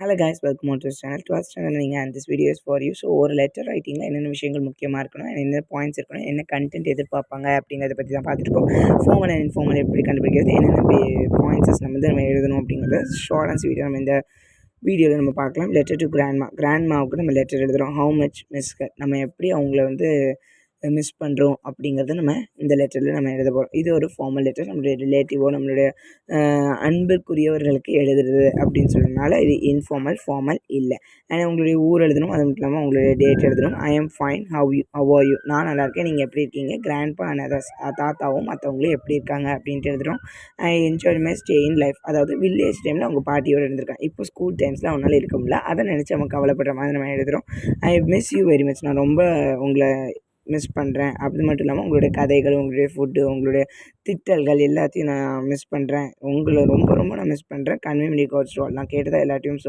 Hello guys, welcome on to this channel. To our channel, and this video is for you. So ஒரு letter ரைட்டிங்கில் என்னென்ன விஷயங்கள் முக்கியமாக இருக்கணும், என்ன பாயிண்ட்ஸ் இருக்கணும், என்ன கண்டென்ட் எதிர்பார்ப்பாங்க அப்படிங்கிறத பற்றி தான் பார்த்துருக்கோம். ஃபார்மல் அண்ட் இன்ஃபார்மல் எப்படி கண்டுபிடிக்கிறது, என்னென்ன பாயிண்ட்ஸஸ் நம்ம எழுதணும் அப்படிங்கிறத ஷார்ட் அண்ட் ஸ்வீட்டாக நம்ம இந்த வீடியோவில் நம்ம பார்க்கலாம். லெட்டர் டு கிராண்ட்மாவுக்கு நம்ம லெட்டர் எழுதுகிறோம். ஹவு மச் மிஸ் நம்ம எப்படி அவங்கள மிஸ் பண்ணுறோம் அப்படிங்கிறத நம்ம இந்த லெட்டரில் நம்ம எழுத போகிறோம். இது ஒரு ஃபார்மல் லெட்டர். நம்மளுடைய ரிலேட்டிவோ நம்மளுடைய அன்புக்குரியவர்களுக்கு எழுதுறது அப்படின்னு சொன்னதுனால இது இன்ஃபார்மல், ஃபார்மல் இல்லை. அண்ட் உங்களுடைய ஊர் எழுதணும். அது மட்டும் இல்லாமல் உங்களுடைய டேட் எழுதணும். I am fine, how are you, நான் நல்லா இருக்கேன், நீங்கள் எப்படி இருக்கீங்க. கிராண்ட்பா அண்ட் அதர்ஸ், தாத்தாவும் மற்றவங்களும் எப்படி இருக்காங்க அப்படின்ட்டு எழுதுகிறோம். I enjoy my stay in life, அதாவது வில்லேஜ் டைமில் அவங்க பாட்டியோடு இருந்திருக்காங்க. இப்போ ஸ்கூல் டைம்ஸில் அவனால் இருக்க முடியல, அதை நினச்சி அவங்க கவலைப்படுற மாதிரி நம்ம எழுதுகிறோம். I miss you very much, நான் ரொம்ப உங்களை மிஸ் பண்ணுறேன். அது மட்டும் இல்லாமல் உங்களுடைய கதைகள், உங்களுடைய ஃபுட்டு, உங்களுடைய திட்டல்கள் எல்லாத்தையும் நான் மிஸ் பண்ணுறேன். உங்களை ரொம்ப ரொம்ப நான் மிஸ் பண்ணுறேன். கன்வே மீ காட்ஸ், நான் கேட்டதாக எல்லாத்தையும் சொல்லுங்கள்.